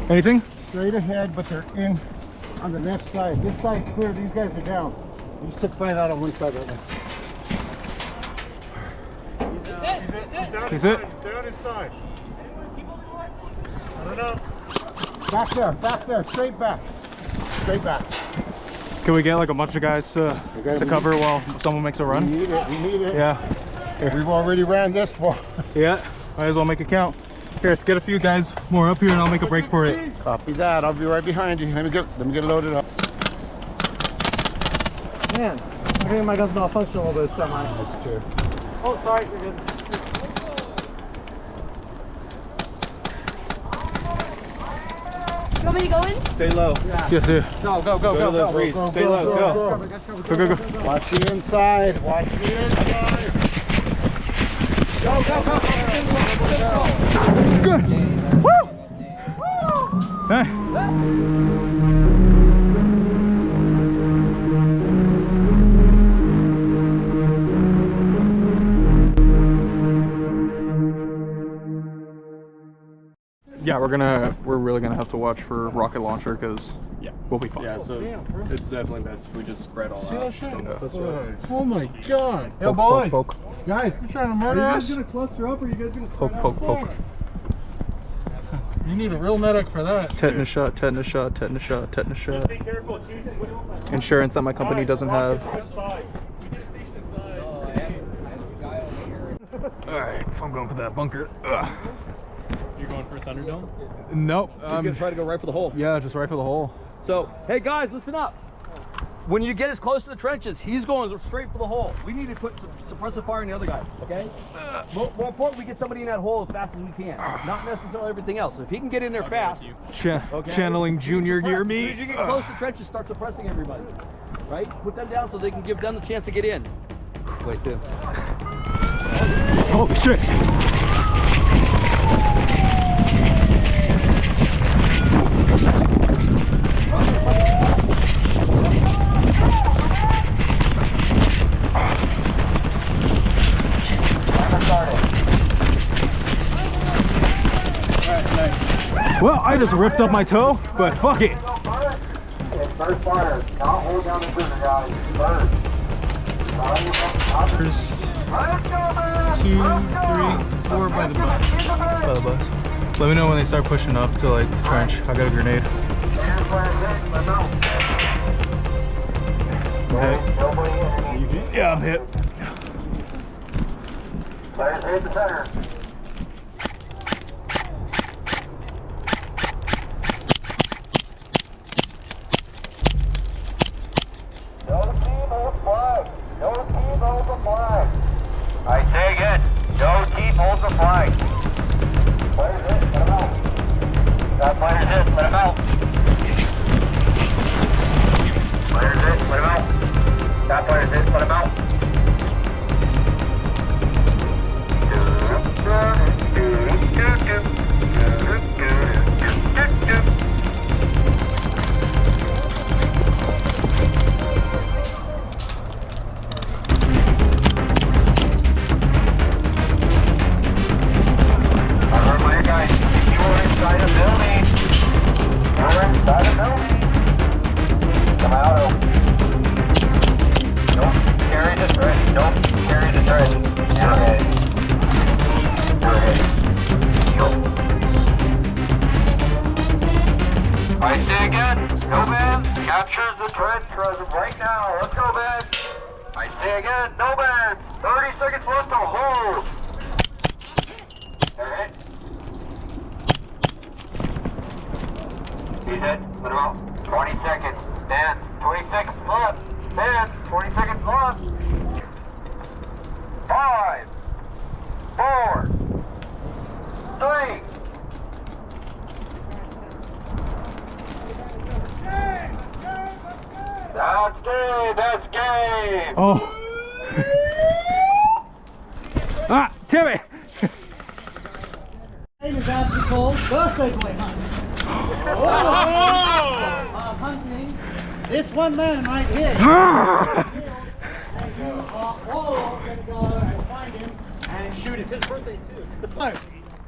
Anything? Straight ahead, but they're in on the left side. This side's clear. These guys are down. These took 5 out on one side right now. Is it? Down inside. I don't know. Back there, straight back. Straight back. Can we get like a bunch of guys to cover while someone makes a run? We need it. Yeah. Here. We've already ran this far. Yeah, might as well make it count. Here, let's get a few guys more up here and I'll make a break for it. Copy that. I'll be right behind you. Let me get loaded up. Man, I think my gun's malfunctional over this semi. That's true. Oh, sorry, you're good. You want me to go in? Stay low. Yeah. Yes, sir. No, go. Stay low, go. Go. Watch the inside. Watch the inside. Go. Good. Woo! Hey. Yeah, we're really gonna have to watch for rocket launcher because we'll be fine. Yeah, so it's definitely best if we just spread all out. Oh my God. Yo, boys. Poke. Guys, you're trying to murder us? Are you guys gonna cluster up or are you guys gonna spread out? Poke. You need a real medic for that. Tetanus shot. Just be careful, Insurance that my company doesn't have. Alright, I'm going for that bunker. Ugh. You're going for Thunderdome? Nope. You're gonna try to go right for the hole. Yeah, just right for the hole. So, hey guys, listen up. When you get as close to the trenches, he's going straight for the hole. We need to put some suppressive fire on the other guy, okay? More important, we get somebody in that hole as fast as we can. Not necessarily everything else. If he can get in there fast, okay? Channeling junior gear As me. soon as you get close to trenches, start suppressing everybody. Right? Put them down so they can give them the chance to get in. Wait, Tim. Holy shit. Well, I just ripped up my toe, but fuck it. First fire. Don't hold down the trigger, guys. There's 2, 3, 4 by the bus. Let me know when they start pushing up to like the trench. I got a grenade. Okay. Yeah, I'm hit. Players hit the center. I say again, no team holds the flag. Players hit, let him out. Got players hit, let him out. Players hit, let him out. Got players hit, let him out. I say again, no man captures the trench right now. Let's go, man. I say again, no man. 30 seconds left to hold. They're hit. He's hit. Let him out. 20 seconds. Man, 20 seconds left. Man, 20 seconds left. 5, 4, 3. That's game, that's game! Oh. Ah, Timmy! Name is obstacle birthday boy hunt. Hunting this one man right here. You are all going to go and find him and shoot him. It's his birthday too. It's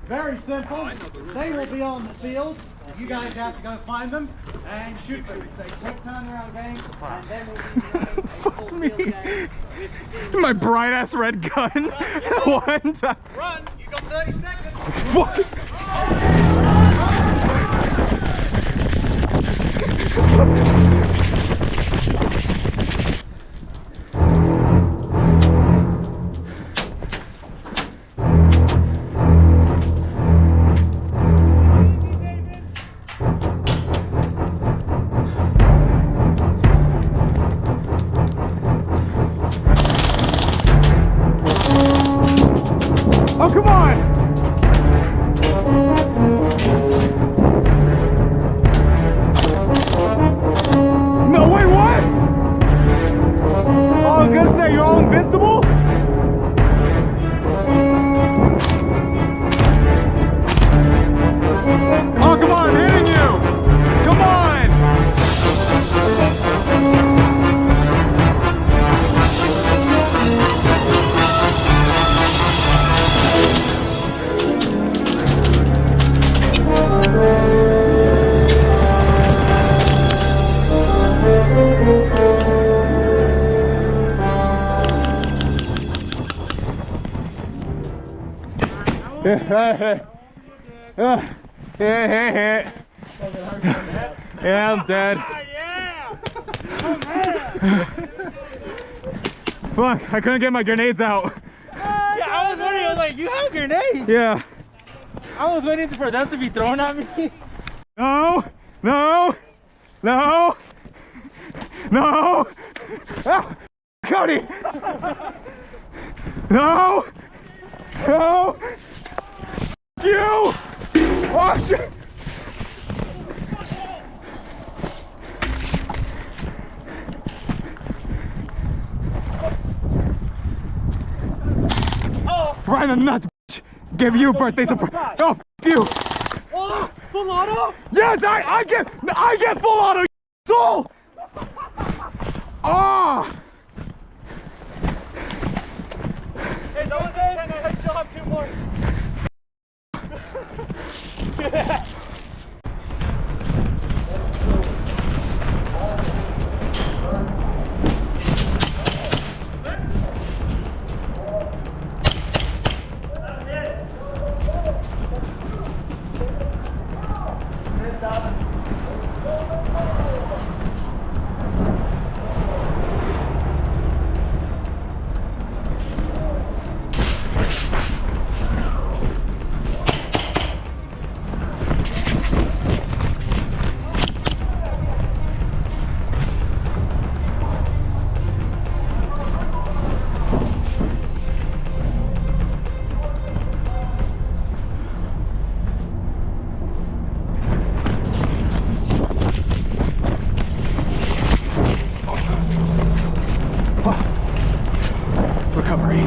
very simple. They will be on the field. You guys have to go find them and shoot them. It's a quick turnaround game, and then we'll be running a full field game with teams. My bright ass red gun. One time. Run! You got 30 seconds! What? Oh, come on! No, wait, what? Oh, I was gonna say, you're all invincible? Oh, come on, I'm hitting you! Come on! Yeah, I'm dead. Fuck, I couldn't get my grenades out. Yeah, I was wondering, I was like, you have grenades? Yeah. I was waiting for them to be thrown at me. No, no, no, no. Ah, Cody. No, no. You. Oh, shit. Right in the nuts, bitch. Give you a birthday surprise. Oh, f you. Oh, full auto? Yes, I get full auto, you soul. Oh. Hey, that was 10, and I still have 2 more. Recovery.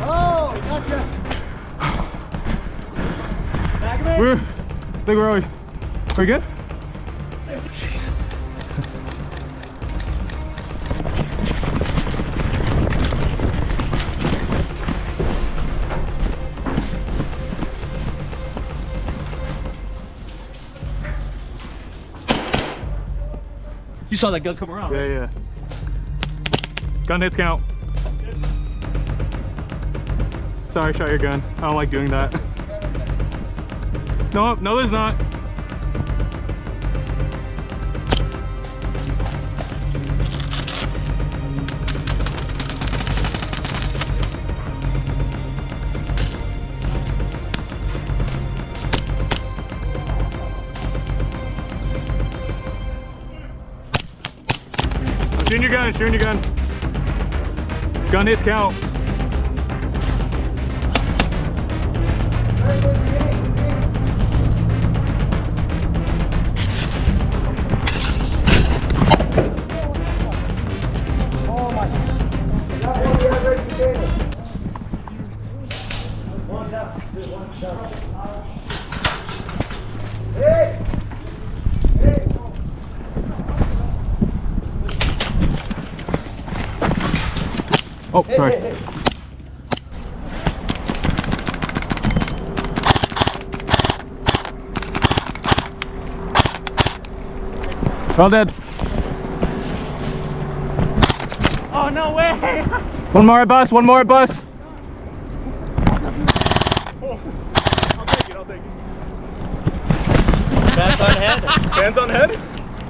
Oh, gotcha! Back of it? I think we're we good? Jeez. You saw that gun come around. Yeah, yeah. Gun hits count. Sorry, shot your gun. I don't like doing that. No, no, there's not. your gun, shoot your gun. Gun hits count. Oh, sorry. All dead. Oh, no way! One more at bus, one more at bus. I'll take it, I'll take it. Bands on head. Bands on head?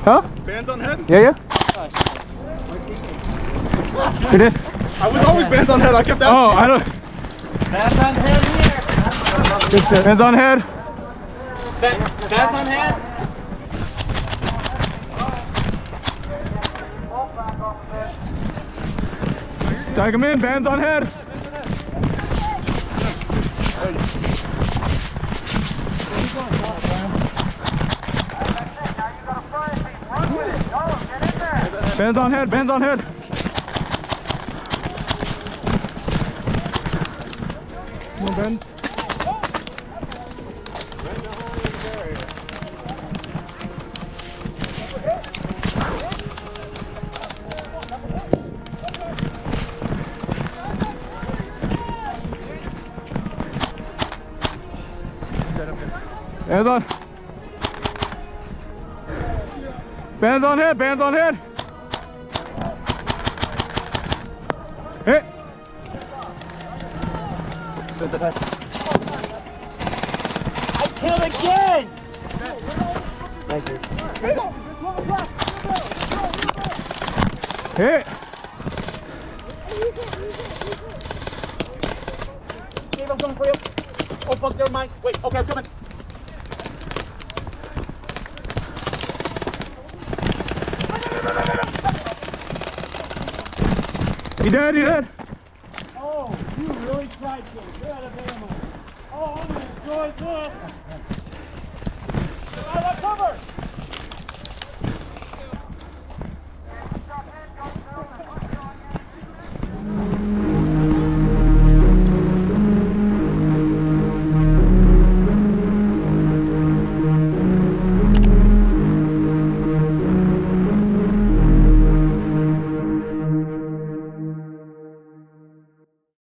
Huh? Bands on head? Yeah, yeah. You did? I was always bands on head, I kept asking. Oh, I don't. Bands on head here. Hands on head. Bands on head. Tag him in, bands on head. Bands on head, bands on head. Come on, bands. Bands on. Bands on head, bands on head. Hit. I killed again! Hit. Dave, I'm coming for you. Oh, fuck, never mind. Wait, okay, I'm coming. He dead, he dead. Oh, you really tried to. You're out of ammo. Oh, I'm gonna enjoy this. I got cover.